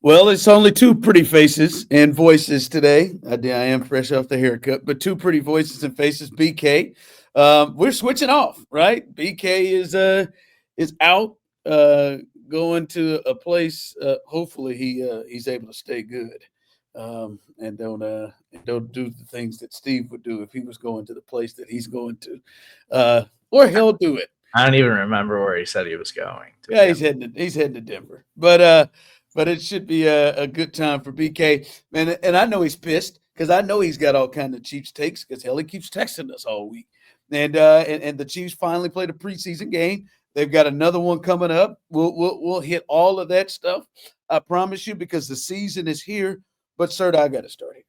Well, it's only two pretty faces and voices today. I am fresh off the haircut, but two pretty voices and faces. BK, we're switching off, right? BK is out, uh, going to a place. Hopefully, he's able to stay good, and don't do the things that Steve would do if he was going to the place that he's going to, or he'll do it. I don't even remember where he said he was going, to Yeah, be honest. he's heading to Denver, but it should be a good time for BK, and I know he's pissed because I know he's got all kind of Chiefs takes because hell, he keeps texting us all week, and the Chiefs finally played a preseason game. They've got another one coming up. We'll hit all of that stuff. I promise you because the season is here. But sir, I got to start here.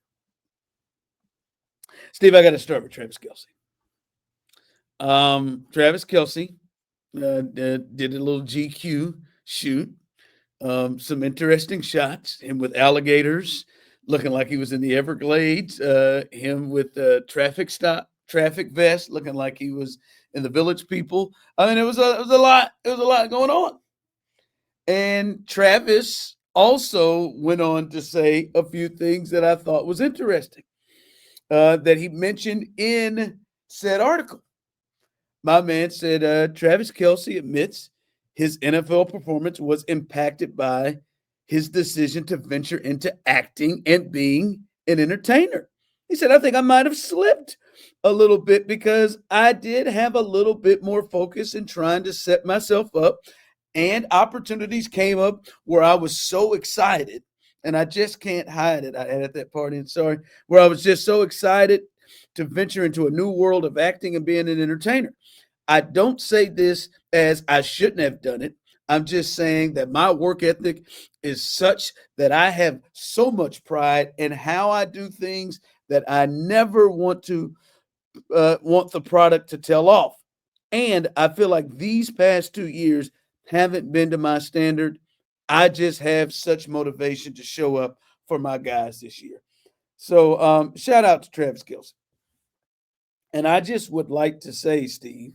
Steve, I got to start with Travis Kelce. Travis Kelce did a little GQ shoot. Some interesting shots. Him with alligators, looking like he was in the Everglades. Him with traffic vest, looking like he was in the Village People. I mean, it was a lot. It was a lot going on. And Travis also went on to say a few things that I thought was interesting that he mentioned in said article. My man said Travis Kelce admits his NFL performance was impacted by his decision to venture into acting and being an entertainer. He said, I think I might have slipped a little bit because I did have a little bit more focus in trying to set myself up, and opportunities came up where I was so excited, and I just can't hide it. I had at that party, and sorry, where I was just so excited to venture into a new world of acting and being an entertainer. I don't say this as I shouldn't have done it. I'm just saying that my work ethic is such that I have so much pride in how I do things that I never want the product to tell off. And I feel like these past 2 years haven't been to my standard. I just have such motivation to show up for my guys this year. So shout out to Travis Kelce. And I just would like to say, Steve,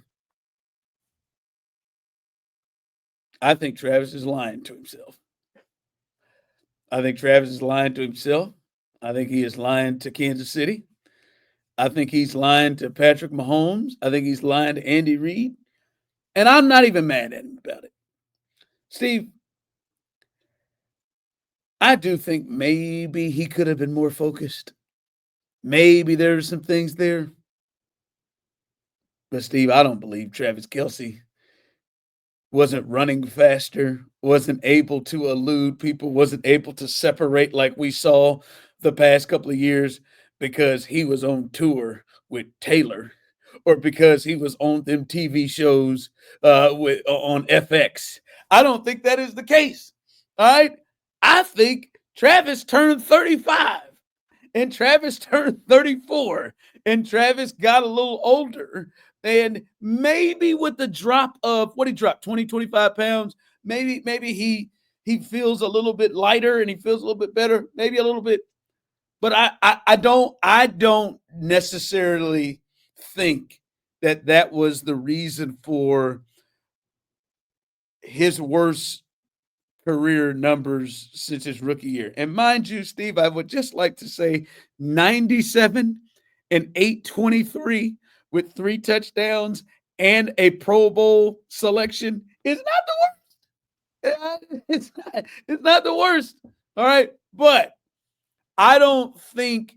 I think Travis is lying to himself. I think Travis is lying to himself. I think he is lying to Kansas City. I think he's lying to Patrick Mahomes. I think he's lying to Andy Reid. And I'm not even mad at him about it. Steve, I do think maybe he could have been more focused. Maybe there's some things there. But Steve, I don't believe Travis Kelce wasn't running faster, wasn't able to elude people, wasn't able to separate like we saw the past couple of years because he was on tour with Taylor or because he was on them TV shows on FX. I don't think that is the case. All right. I think Travis turned 35 and Travis turned 34 and Travis got a little older. And maybe with the drop of what he dropped, 20, 25 pounds, maybe he feels a little bit lighter and he feels a little bit better, maybe a little bit. But I don't necessarily think that was the reason for his worst career numbers since his rookie year. And mind you, Steve, I would just like to say 97 and 823 with 3 touchdowns and a Pro Bowl selection is not the worst. It's not the worst. All right. But I don't think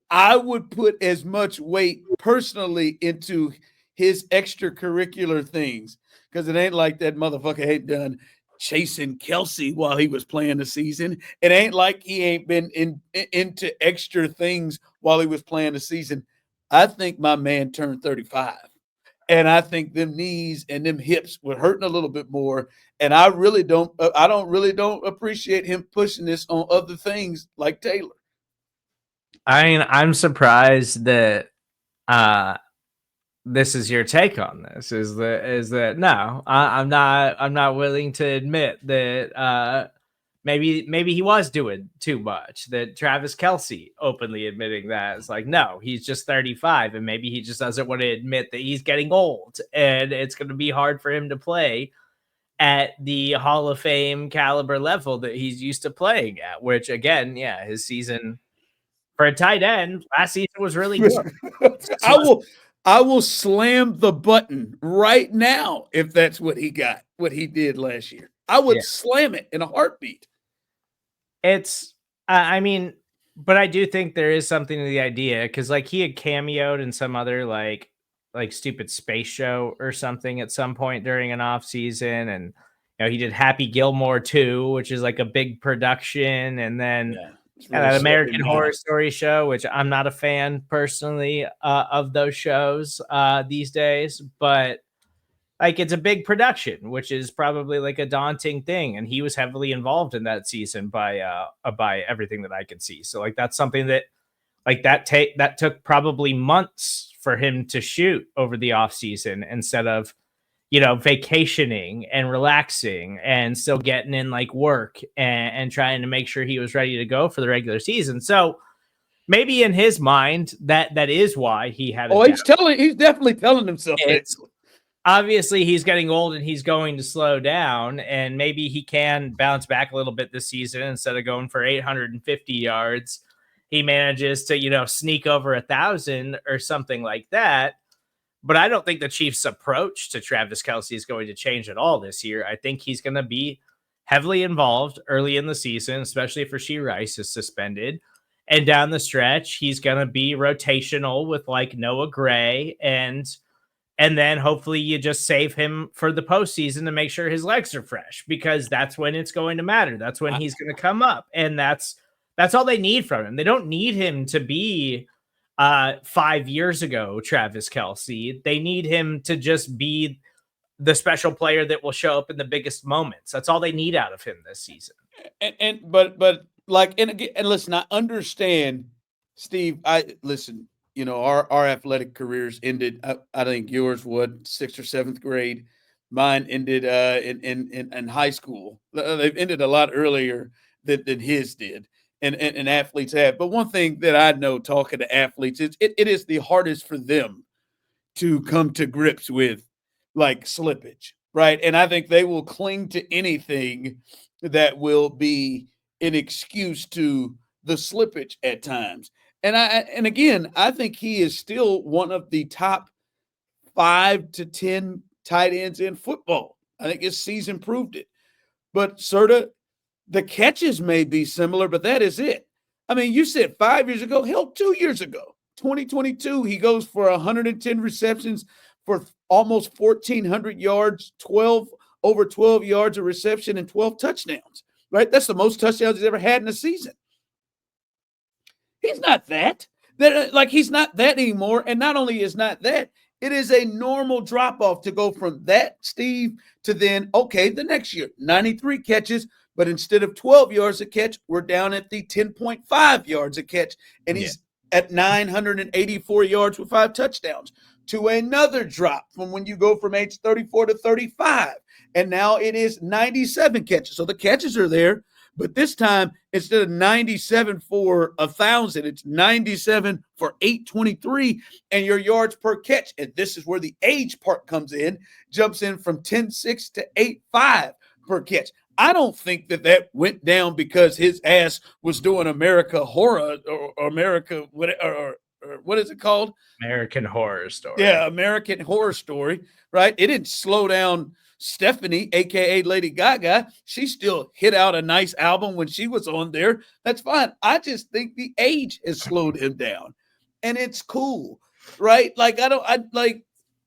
I would put as much weight personally into his extracurricular things because it ain't like that motherfucker ain't done chasing Kelce while he was playing the season. It ain't like he ain't been into extra things while he was playing the season. I think my man turned 35. And I think them knees and them hips were hurting a little bit more. And I don't really don't appreciate him pushing this on other things like Taylor. I mean, I'm surprised that this is your take on this. Is that no? I'm not willing to admit that maybe he was doing too much. That Travis Kelce openly admitting that it's like no, he's just 35, and maybe he just doesn't want to admit that he's getting old, and it's going to be hard for him to play at the Hall of Fame caliber level that he's used to playing at, which again, yeah, his season for a tight end last season was really good. I will slam the button right now if that's what he did last year. I would slam it in a heartbeat. It's, I mean, but I do think there is something to the idea because, like, he had cameoed in some other like stupid space show or something at some point during an off season, and he did Happy Gilmore too, which is like a big production, and then that American Horror Story show, which I'm not a fan personally of those shows these days, but like it's a big production, which is probably like a daunting thing, and he was heavily involved in that season by everything that I could see. So like that's something that like that took probably months for him to shoot over the off season instead of vacationing and relaxing and still getting in like work and trying to make sure he was ready to go for the regular season. So maybe in his mind that is why he had. He's definitely telling himself that. Obviously he's getting old and he's going to slow down, and maybe he can bounce back a little bit this season. Instead of going for 850 yards, he manages to, sneak over 1,000 or something like that. But I don't think the Chiefs' approach to Travis Kelce is going to change at all this year. I think he's going to be heavily involved early in the season, especially if Rashee Rice is suspended. And down the stretch, he's going to be rotational with like Noah Gray, and then hopefully you just save him for the postseason to make sure his legs are fresh, because that's when it's going to matter. That's when he's going to come up. And that's all they need from him. They don't need him to be 5 years ago Travis Kelce. They need him to just be the special player that will show up in the biggest moments. That's all they need out of him this season. But listen, I understand, Steve. Our athletic careers ended. I think yours 6th or 7th grade. Mine ended in high school. They've ended a lot earlier than his did, and athletes have. But one thing that I know, talking to athletes, it is the hardest for them to come to grips with, like, slippage, right? And I think they will cling to anything that will be an excuse to the slippage at times. And again, I think he is still one of the top 5 to 10 tight ends in football. I think his season proved it. But Serda, the catches may be similar, but that is it. I mean, you said 5 years ago, hell, 2 years ago, 2022, he goes for 110 receptions for almost 1,400 yards, over 12 yards of reception and 12 touchdowns, right? That's the most touchdowns he's ever had in a season. He's not that. He's not that anymore. And not only is not that, it is a normal drop-off to go from that, Steve, to then, okay, the next year, 93 catches, but instead of 12 yards a catch, we're down at the 10.5 yards a catch, and he's at 984 yards with 5 touchdowns, to another drop from when you go from age 34 to 35, and now it is 97 catches. So the catches are there, but this time, instead of 97 for 1,000, it's 97 for 823, and your yards per catch, and this is where the age part comes in, jumps in from 10.6 to 8.5 per catch. I don't think that went down because his ass was doing America Horror or America, or what is it called? American Horror Story. Yeah, American Horror Story, right? It didn't slow down Stephanie, a.k.a. Lady Gaga. She still hit out a nice album when she was on there. That's fine. I just think the age has slowed him down, and it's cool, right?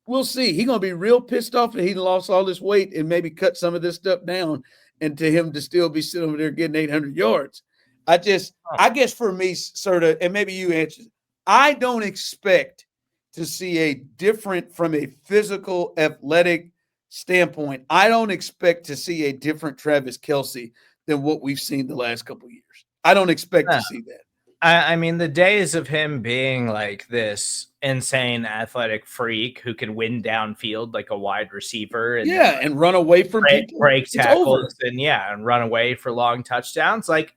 We'll see. He's going to be real pissed off that he lost all this weight and maybe cut some of this stuff down, and to him to still be sitting over there getting 800 yards. I guess for me, Serda, and maybe you answer, I don't expect to see a different from a physical, athletic standpoint. I don't expect to see a different Travis Kelce than what we've seen the last couple of years. I don't expect to see that. I mean, the days of him being like this insane athletic freak who can win downfield like a wide receiver and run away from people, break tackles, and run away for long touchdowns. Like,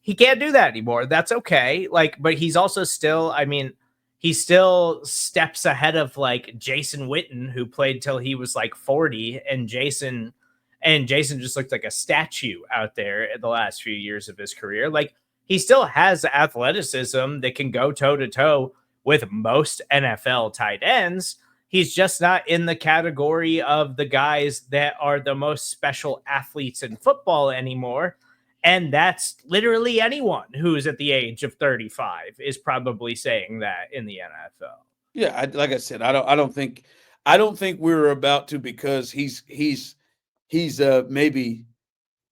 he can't do that anymore. That's okay. Like, but he's also still, I mean, he still steps ahead of like Jason Witten, who played till he was like 40, and Jason and Jason just looked like a statue out there in the last few years of his career. Like, he still has athleticism that can go toe to toe with most NFL tight ends. He's just not in the category of the guys that are the most special athletes in football anymore. And that's literally anyone who's at the age of 35 is probably saying that in the NFL. Yeah, like I said, I don't think we're about to, because he's maybe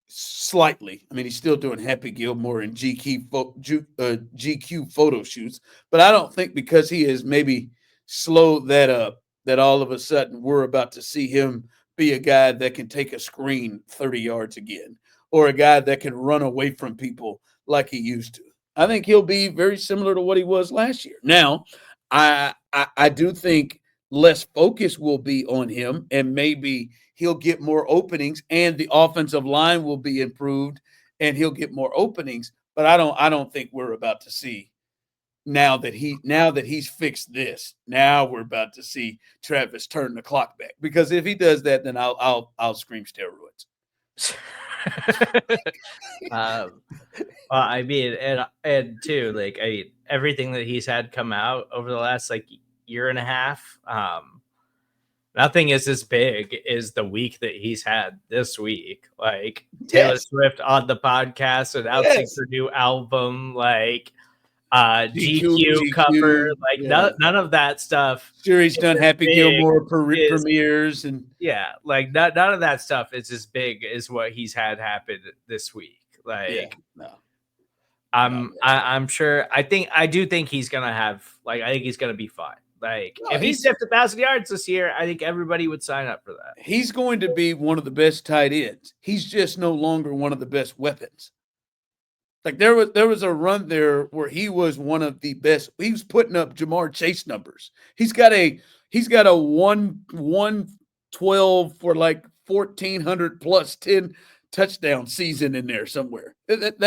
slightly. I mean, he's still doing Happy Gilmore and GQ photo shoots, but I don't think because he has maybe slowed that up that all of a sudden we're about to see him be a guy that can take a screen 30 yards again, or a guy that can run away from people like he used to. I think he'll be very similar to what he was last year. Now, I do think less focus will be on him, and maybe he'll get more openings, and the offensive line will be improved, and he'll get more openings. But I don't think we're about to see, now that he's fixed this. Now we're about to see Travis turn the clock back, because if he does that, then I'll scream steroids. I mean, and too, like, everything that he's had come out over the last like year and a half, nothing is as big as the week that he's had this week. Like, Taylor Swift on the podcast announcing her new album, like GQ cover, like none of that stuff. Sure, he's done Happy Gilmore premieres, and like none of that stuff is as big as what he's had happen this week. Like, I'm sure. I do think he's gonna have, like, I think he's gonna be fine. Like, if he stepped 1,000 yards this year, I think everybody would sign up for that. He's going to be one of the best tight ends. He's just no longer one of the best weapons. Like, there was a run there where he was one of the best. He was putting up Jamar Chase numbers. He's got a 112 for like 1,400 plus 10 touchdown season in there somewhere. That's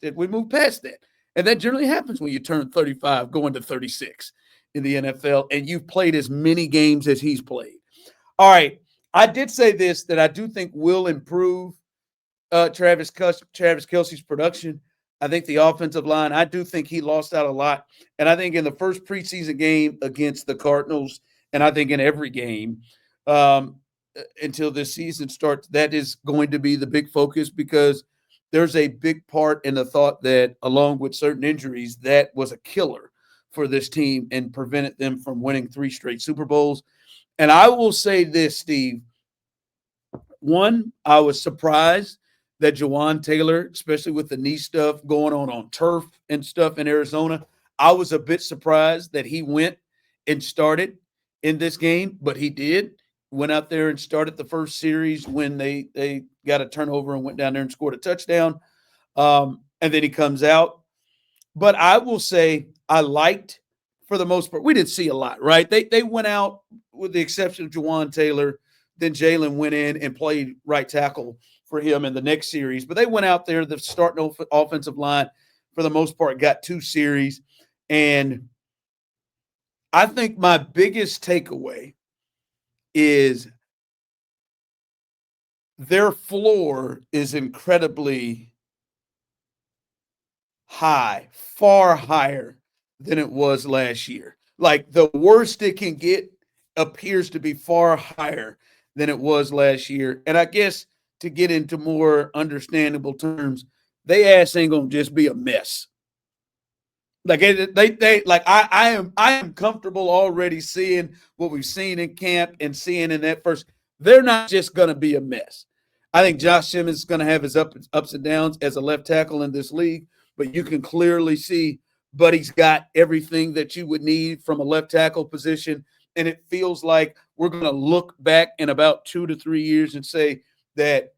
it. We move past that. And that generally happens when you turn 35, going to 36 in the NFL, and you've played as many games as he's played. All right. I did say this, that I do think will improve Travis Kelce's production. I think the offensive line, I do think he lost out a lot. And I think in the first preseason game against the Cardinals, and I think in every game until this season starts, that is going to be the big focus, because there's a big part in the thought that, along with certain injuries, that was a killer for this team and prevented them from winning 3 straight Super Bowls. And I will say this, Steve. One, I was surprised that Jawan Taylor, especially with the knee stuff going on turf and stuff in Arizona, I was a bit surprised that he went and started in this game, but he did. Went out there and started the first series when they got a turnover and went down there and scored a touchdown. And then he comes out. But I will say I liked, for the most part, we didn't see a lot, right? They went out, with the exception of Jawan Taylor. Then Jalen went in and played right tackle for him in the next series. But they went out there, the starting offensive line, for the most part, got 2 series. And I think my biggest takeaway is their floor is incredibly high, far higher than it was last year. Like, the worst it can get appears to be far higher than it was last year. And I guess, to get into more understandable terms, they ass ain't gonna just be a mess. Like, I am comfortable already seeing what we've seen in camp and seeing in that first. They're not just going to be a mess. I think Josh Simmons is going to have his ups and downs as a left tackle in this league, but you can clearly see Buddy's got everything that you would need from a left tackle position, and it feels like we're going to look back in about 2 to 3 years and say that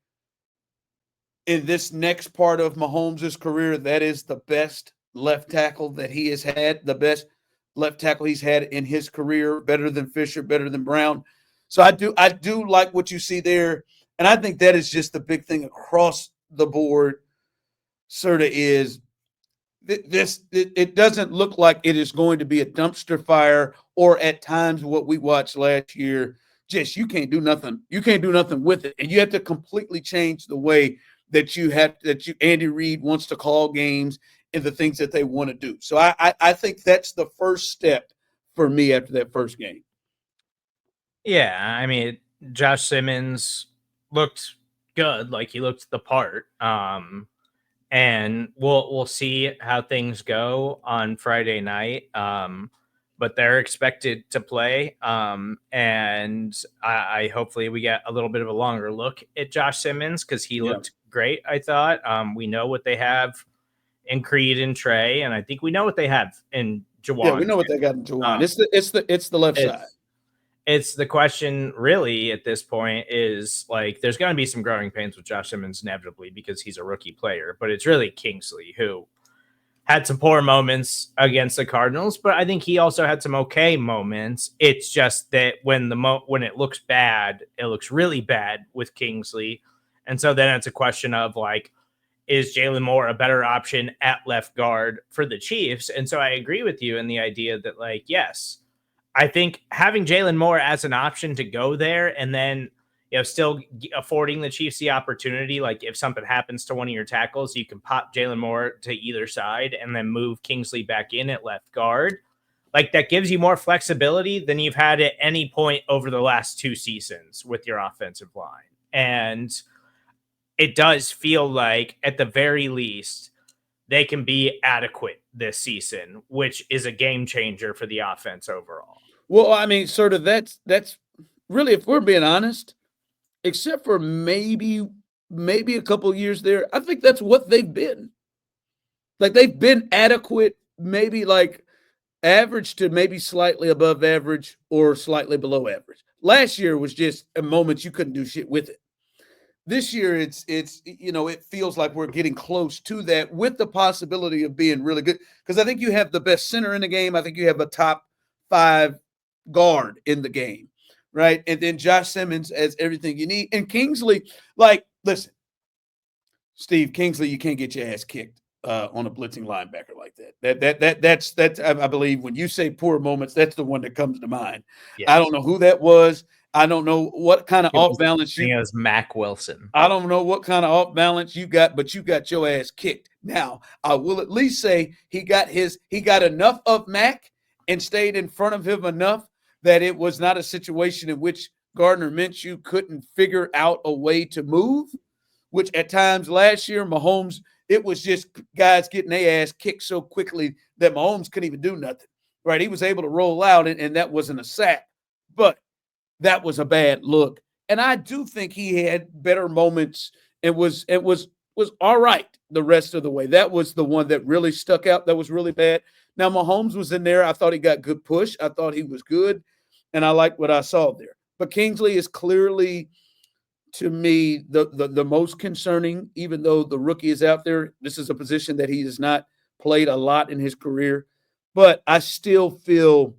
in this next part of Mahomes' career, that is the best left tackle that he has had, the best left tackle he's had in his career, better than Fisher, better than Brown. So I do like what you see there, and I think that is just the big thing across the board. Serda, is it doesn't look like it is going to be a dumpster fire, or at times what we watched last year, just you can't do nothing. You can't do nothing with it, and you have to completely change the way that Andy Reid wants to call games and the things that they want to do. So I think that's the first step for me after that first game. Yeah, I mean, Josh Simmons looked good, like he looked the part. And we'll see how things go on Friday night. But they're expected to play. And I hopefully we get a little bit of a longer look at Josh Simmons because he looked great, I thought. We know what they have in Creed and Trey, and I think we know what they have in Jawan. Yeah, we know what they got in Jawan. It's the left side. It's the question really at this point is like there's going to be some growing pains with Josh Simmons inevitably because he's a rookie player, but it's really Kingsley who had some poor moments against the Cardinals, but I think he also had some okay moments. It's just that when it looks bad, it looks really bad with Kingsley. And so then it's a question of like, is Jalen Moore a better option at left guard for the Chiefs? And so I agree with you in the idea that like, yes, I think having Jalen Moore as an option to go there and then, still affording the Chiefs the opportunity, like if something happens to one of your tackles, you can pop Jalen Moore to either side and then move Kingsley back in at left guard. Like that gives you more flexibility than you've had at any point over the last 2 seasons with your offensive line. And it does feel like at the very least, they can be adequate this season, which is a game changer for the offense overall. Well, I mean, sort of that's really, if we're being honest, except for maybe a couple years there, I think that's what they've been. Like they've been adequate, maybe like average to maybe slightly above average or slightly below average. Last year was just a moment you couldn't do shit with it. This year, it feels like we're getting close to that with the possibility of being really good. Because I think you have the best center in the game. I think you have a top 5 guard in the game, right? And then Josh Simmons has everything you need. And Kingsley, like, listen, Steve, Kingsley, you can't get your ass kicked on a blitzing linebacker like that. That's I believe when you say poor moments, that's the one that comes to mind. Yes. I don't know who that was. I don't know what kind of off balance you. It was Mac Wilson. I don't know what kind of off balance you got, but you got your ass kicked. Now, I will at least say he got enough of Mac and stayed in front of him enough that it was not a situation in which Gardner Minshew couldn't figure out a way to move, which at times last year, Mahomes, it was just guys getting their ass kicked so quickly that Mahomes couldn't even do nothing, right? He was able to roll out, and that wasn't a sack, but that was a bad look. And I do think he had better moments and was all right the rest of the way. That was the one that really stuck out. That was really bad. Now, Mahomes was in there. I thought he got good push. I thought he was good, and I liked what I saw there. But Kingsley is clearly, to me, the most concerning, even though the rookie is out there. This is a position that he has not played a lot in his career. But I still feel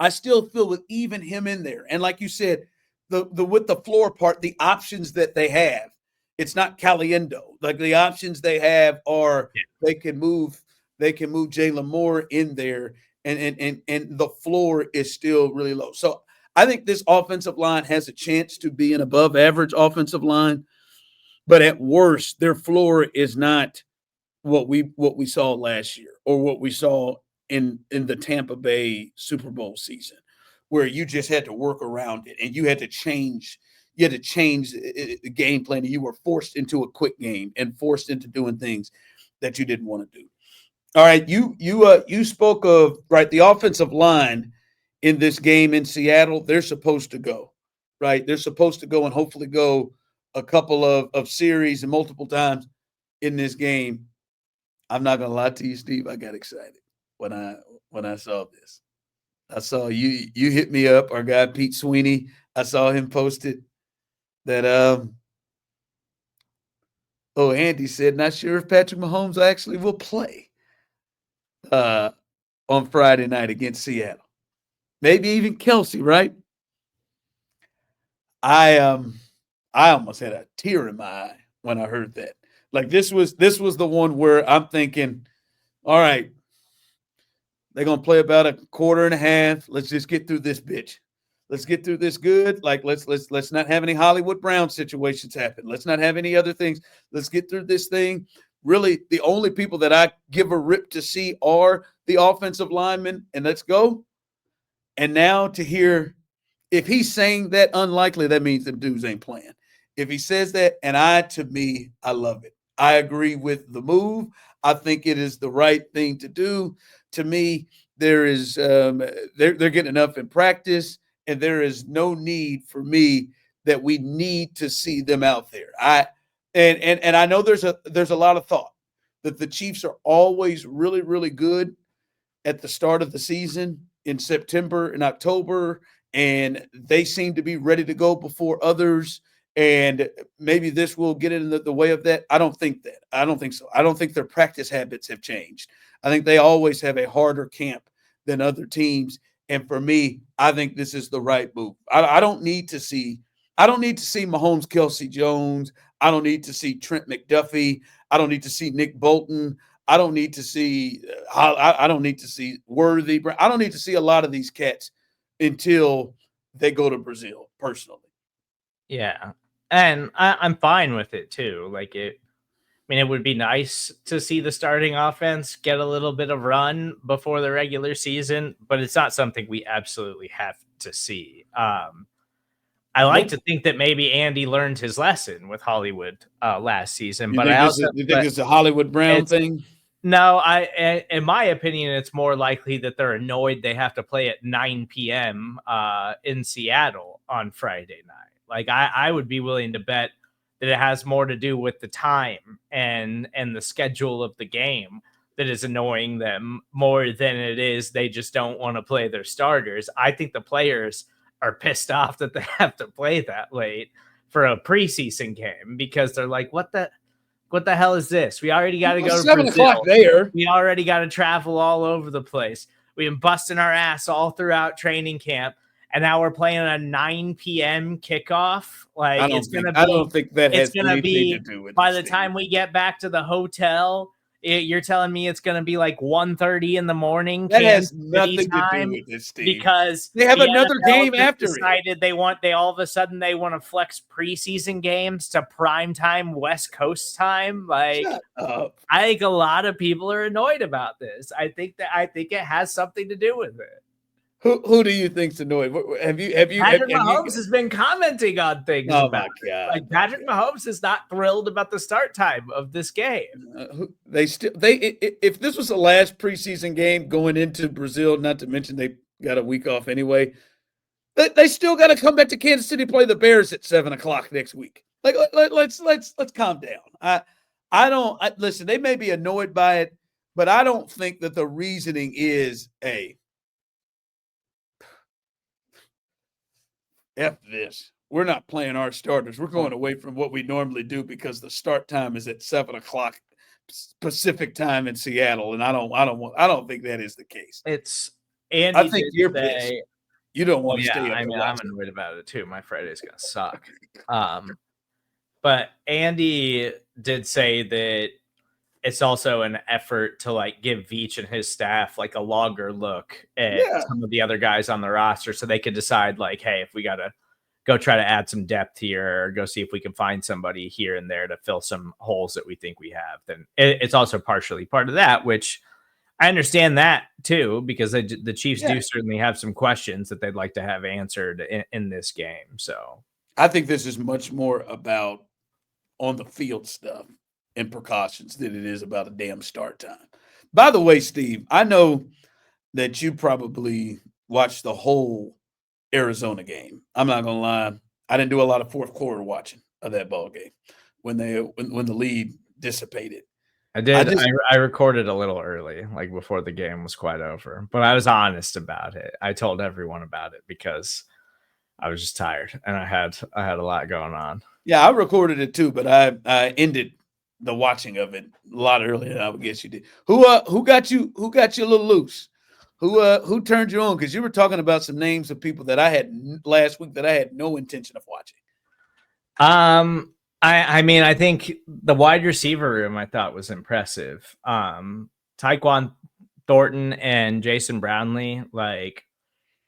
with even him in there. And like you said, the with the floor part, the options that they have, it's not Caliendo. Like the options they have are they can move Jalen Moore in there, and the floor is still really low. So I think this offensive line has a chance to be an above average offensive line, but at worst, their floor is not what we saw last year or what we saw in the Tampa Bay Super Bowl season, where you just had to work around it and you had to change the game plan. And you were forced into a quick game and forced into doing things that you didn't want to do. All right, you spoke of, right, the offensive line in this game in Seattle. They're supposed to go, right? They're supposed to go and hopefully go a couple of series and multiple times in this game. I'm not going to lie to you, Steve. I got excited when I saw this. I saw you hit me up, our guy Pete Sweeney. I saw him posted that Andy said, not sure if Patrick Mahomes actually will play on Friday night against Seattle. Maybe even Kelce, right? I almost had a tear in my eye when I heard that. Like this was the one where I'm thinking, all right, they're going to play about a quarter and a half. Let's just get through this bitch. Let's get through this good. Like let's not have any Hollywood Brown situations happen. Let's not have any other things. Let's get through this thing. Really, the only people that I give a rip to see are the offensive linemen, and let's go. And now to hear, if he's saying that unlikely, that means the dudes ain't playing. If he says that, and to me, I love it. I agree with the move. I think it is the right thing to do. To me, there is they're getting enough in practice, and there is no need for me that we need to see them out there. And I know there's a lot of thought that the Chiefs are always really, really good at the start of the season in September and October, and they seem to be ready to go before others. And maybe this will get in the way of that. I don't think that. I don't think so. I don't think their practice habits have changed. I think they always have a harder camp than other teams. And for me, I think this is the right move. I don't need to see Mahomes, Kelce Jones. I don't need to see Trent McDuffie. I don't need to see Nick Bolton. I don't need to see I don't need to see Worthy. I don't need to see a lot of these cats until they go to Brazil, personally. Yeah. And I'm fine with it too. Like it would be nice to see the starting offense get a little bit of run before the regular season, but it's not something we absolutely have to see. I like to think that maybe Andy learned his lesson with Hollywood last season, but I also think it's a Hollywood Brown thing. No, in my opinion, it's more likely that they're annoyed they have to play at 9 p.m. In Seattle on Friday night. Like I would be willing to bet that it has more to do with the time and the schedule of the game that is annoying them more than it is they just don't want to play their starters. I think the players are pissed off that they have to play that late for a preseason game because they're like, what the hell is this? We already got to go to 7 Brazil. o'clock there. We already got to travel all over the place. We've been busting our ass all throughout training camp, and now we're playing a 9 p.m. kickoff. Like I don't think that has anything to do with it. By the time we get back to the hotel, you're telling me it's going to be like 1:30 in the morning. That has nothing to do with it, Steve. Because they have another game after decided it. They all of a sudden they want to flex preseason games to prime time West Coast time. Like, Shut up. I think a lot of people are annoyed about this. I think it has something to do with it. Who do you think's annoyed? Have you? Patrick Mahomes has been commenting on things. Oh about my God! Like Patrick Mahomes is not thrilled about the start time of this game. If this was the last preseason game going into Brazil, not to mention they got a week off anyway, they still got to come back to Kansas City, play the Bears at 7 o'clock next week. Like let's calm down. Listen. They may be annoyed by it, but I don't think that the reasoning is F this. We're not playing our starters. We're going away from what we normally do because the start time is at 7 o'clock Pacific time in Seattle, and I don't think that is the case. It's Andy. I think you're pissed. You don't want to stay up. I'm annoyed about it too. My Friday's gonna suck. But Andy did say that it's also an effort to like give Veach and his staff like a longer look at some of the other guys on the roster so they could decide like, hey, if we got to go try to add some depth here or go see if we can find somebody here and there to fill some holes that we think we have, then it's also partially part of that, which I understand that too, because the Chiefs do certainly have some questions that they'd like to have answered in this game. So I think this is much more about on the field stuff and precautions than it is about a damn start time. By the way, Steve, I know that you probably watched the whole Arizona game. I'm not gonna lie, I didn't do a lot of fourth quarter watching of that ball game when the lead dissipated. I did. I recorded a little early, like before the game was quite over, but I was honest about it. I told everyone about it because I was just tired and I had a lot going on. Yeah, I recorded it too, but I ended the watching of it a lot earlier than I would guess you did. Who got you a little loose? Who turned you on? Because you were talking about some names of people that I had last week that I had no intention of watching. I think the wide receiver room I thought was impressive. Tyquan Thornton and Jason Brownlee, like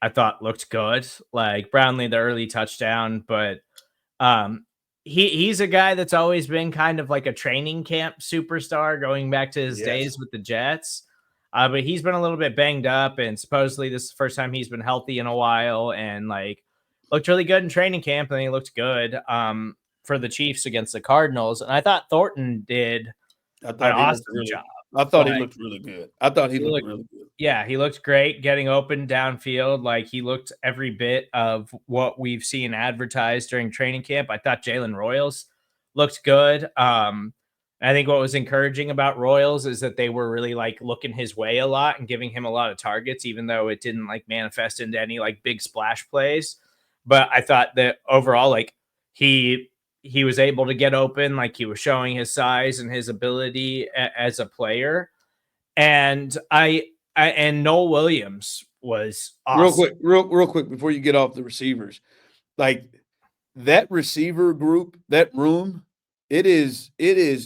I thought looked good. Like Brownlee, the early touchdown, but um, he's a guy that's always been kind of like a training camp superstar going back to his Yes. days with the Jets. But he's been a little bit banged up, and supposedly this is the first time he's been healthy in a while, and like looked really good in training camp, and he looked good for the Chiefs against the Cardinals. And I thought Thornton did I an thought he looked awesome job. I thought he Like looked really good. I thought he he looked looked really good. yeah, he looked great getting open downfield. Like he looked every bit of what we've seen advertised during training camp. I thought Jalen Royals looked good. I think what was encouraging about Royals is that they were really like looking his way a lot and giving him a lot of targets, even though it didn't like manifest into any like big splash plays. But I thought that overall, like he was able to get open, like he was showing his size and his ability as a player. And and Noel Williams was awesome. Real quick before you get off the receivers, like that receiver group, that room, it is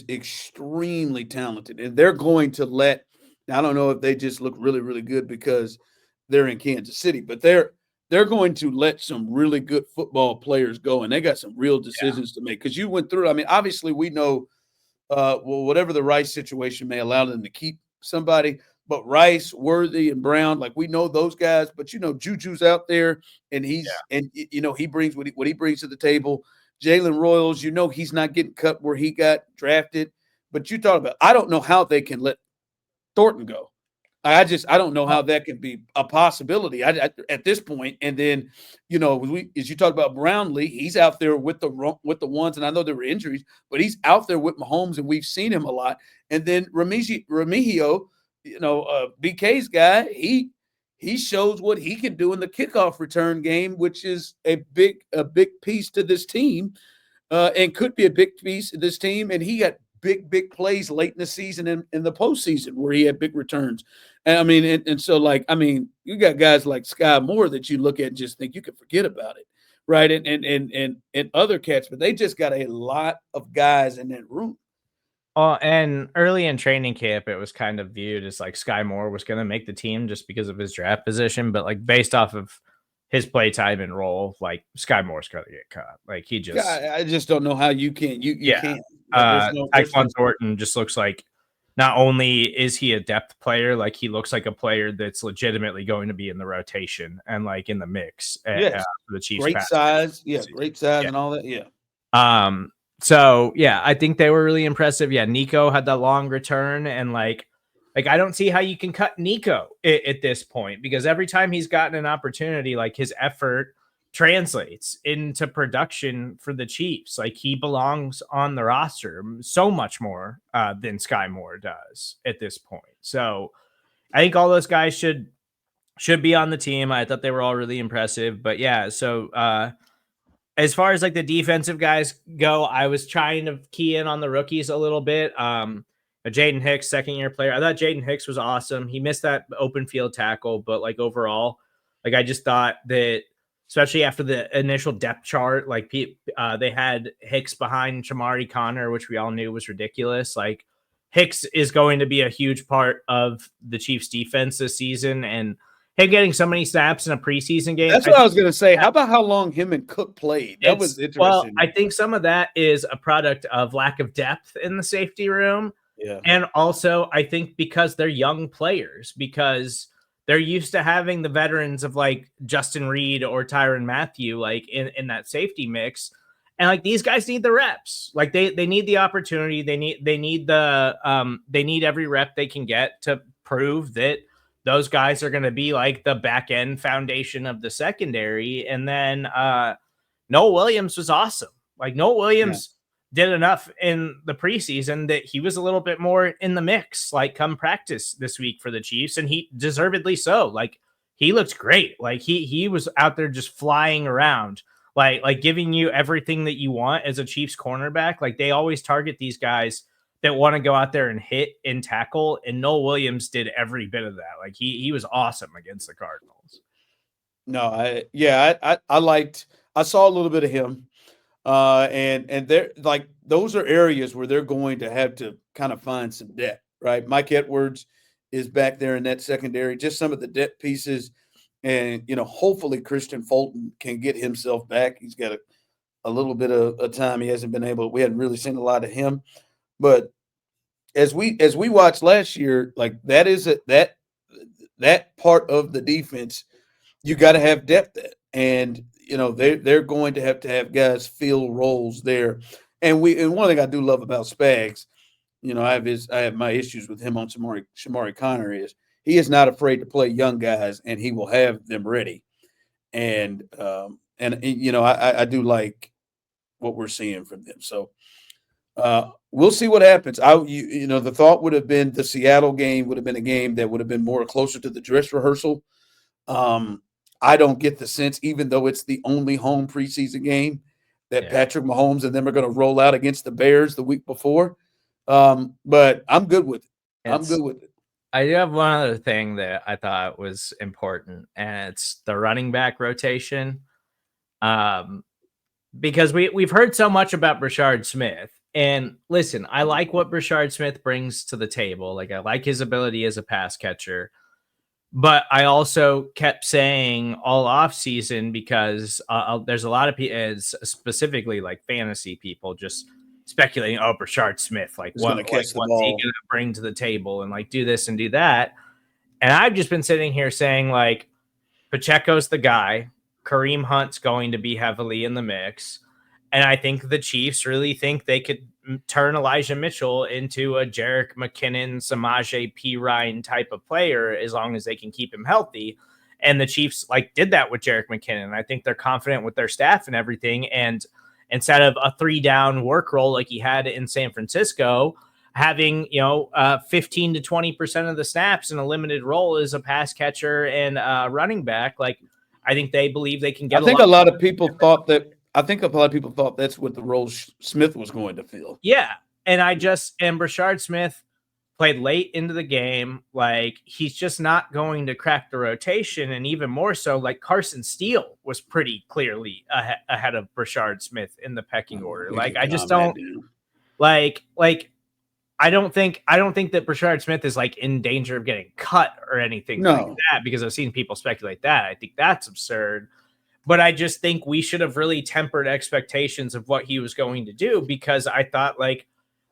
extremely talented, and they're going to let. I don't know if they just look really really good because they're in Kansas City, but they're going to let some really good football players go, and they got some real decisions to make. Because you went through. I mean, obviously we know, well, whatever the Rice situation may allow them to keep somebody. But Rice, Worthy, and Brown, like we know those guys, but Juju's out there, and he brings what he brings to the table. Jalen Royals, he's not getting cut where he got drafted. But you talk about, I don't know how they can let Thornton go. I don't know how that can be a possibility at this point. And then, as you talk about Brownlee, he's out there with the ones, and I know there were injuries, but he's out there with Mahomes, and we've seen him a lot. And then Remigio, BK's guy, he shows what he can do in the kickoff return game, which is a big piece to this team, and could be a big piece of this team. And he got big plays late in the season and in the postseason where he had big returns. And I mean, and so you got guys like Sky Moore that you look at and just think you can forget about it, right? And other cats, but they just got a lot of guys in that room. And early in training camp, it was kind of viewed as like Sky Moore was going to make the team just because of his draft position, but like based off of his play time and role, like Sky Moore's going to get cut. Like he just, I just don't know how you can. You can't. Tyquan Thornton just looks like not only is he a depth player, like he looks like a player that's legitimately going to be in the rotation and like in the mix. For the Chiefs. Great size, and all that, So yeah, I think they were really impressive. Yeah, Nico had that long return, and like I don't see how you can cut Nico at this point, because every time he's gotten an opportunity, like his effort translates into production for the Chiefs. Like he belongs on the roster so much more than Sky Moore does at this point. So I think all those guys should be on the team. I thought they were all really impressive. But yeah, so as far as like the defensive guys go, I was trying to key in on the rookies a little bit. Jaden Hicks, second-year player. I thought Jaden Hicks was awesome. He missed that open field tackle, but like overall, like I just thought that, especially after the initial depth chart, like they had Hicks behind Shamari Connor, which we all knew was ridiculous. Like Hicks is going to be a huge part of the Chiefs defense this season, and him getting so many snaps in a preseason game. That's what I was going to say. How about how long him and Cook played? That was interesting. Well, I think some of that is a product of lack of depth in the safety room. Yeah. And also, I think because they're young players, because they're used to having the veterans of like Justin Reid or Tyrann Mathieu, like in that safety mix. And like these guys need the reps. Like they need the opportunity. They need every rep they can get to prove that those guys are going to be like the back end foundation of the secondary. And then Noel Williams was awesome. Like Noel Williams did enough in the preseason that he was a little bit more in the mix, like come practice this week for the Chiefs, and he deservedly so. Like he looked great. Like he was out there just flying around, like giving you everything that you want as a Chiefs cornerback. Like they always target these guys that want to go out there and hit and tackle, and Noel Williams did every bit of that. Like he was awesome against the Cardinals. No, I saw a little bit of him. And they're like, those are areas where they're going to have to kind of find some depth, right? Mike Edwards is back there in that secondary, just some of the depth pieces. And, hopefully Christian Fulton can get himself back. He's got a little bit of time. He hasn't been able, we hadn't really seen a lot of him. But as we watched last year, like that is that part of the defense you got to have depth at. And, they're going to have guys fill roles there. And one thing I do love about Spags, I have my issues with him on Shamari Connor is he is not afraid to play young guys, and he will have them ready. And I do like what we're seeing from them. So we'll see what happens. The thought would have been the Seattle game would have been a game that would have been more closer to the dress rehearsal. I don't get the sense, even though it's the only home preseason game, that Patrick Mahomes and them are going to roll out against the Bears the week before. But I'm good with it. I'm good with it. I do have one other thing that I thought was important, and it's the running back rotation. Because we've heard so much about Brashard Smith. And listen, I like what Brashard Smith brings to the table. Like, I like his ability as a pass catcher. But I also kept saying all off season, because there's a lot of people, specifically like fantasy people, just speculating, Brashard Smith, what's he going to bring to the table and like do this and do that. And I've just been sitting here saying, like, Pacheco's the guy. Kareem Hunt's going to be heavily in the mix. And I think the Chiefs really think they could turn Elijah Mitchell into a Jerick McKinnon, Samaje Perine type of player as long as they can keep him healthy. And the Chiefs did that with Jerick McKinnon. I think they're confident with their staff and everything. And instead of a 3-down work role like he had in San Francisco, having 15 to 20% of the snaps in a limited role as a pass catcher and running back, I think they believe they can get. I think a lot of people thought that's what the role Smith was going to fill. Yeah, and Brashard Smith played late into the game. He's just not going to crack the rotation, and even more so, Carson Steele was pretty clearly ahead of Brashard Smith in the pecking order. I just don't I don't think that Brashard Smith is in danger of getting cut or anything like that, because I've seen people speculate that. I think that's absurd. But I just think we should have really tempered expectations of what he was going to do, because I thought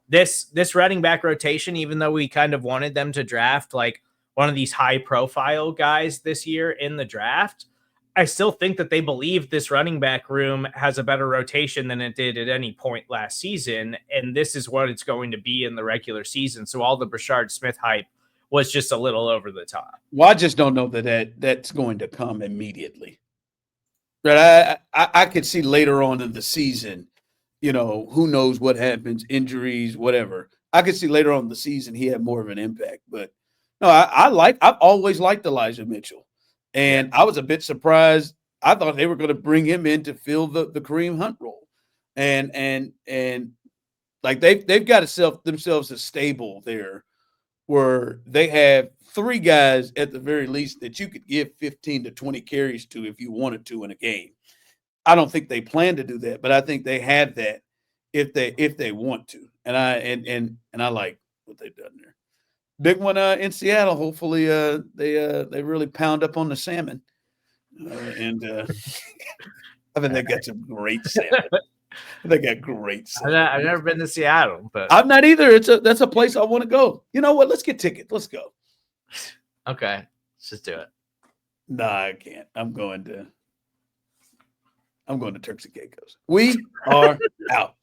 this running back rotation, even though we kind of wanted them to draft one of these high profile guys this year in the draft, I still think that they believe this running back room has a better rotation than it did at any point last season. And this is what it's going to be in the regular season. So all the Brashard Smith hype was just a little over the top. Well, I just don't know that's going to come immediately. But I could see later on in the season, who knows what happens, injuries, whatever. I could see later on in the season he had more of an impact. But no, I've always liked Elijah Mitchell. And I was a bit surprised. I thought they were going to bring him in to fill the Kareem Hunt role. And they've got themselves a stable there where they have 3 guys at the very least that you could give 15 to 20 carries to if you wanted to in a game. I don't think they plan to do that, but I think they have that if they want to. And I like what they've done there. Big one in Seattle. Hopefully they really pound up on the salmon. I mean, they got some great salmon. They got great salmon. I've never been to Seattle, but I'm not either. That's a place I want to go. You know what? Let's get tickets. Let's go. Okay, let's just do it. Nah, I can't. I'm going to Turks and Caicos. We are out.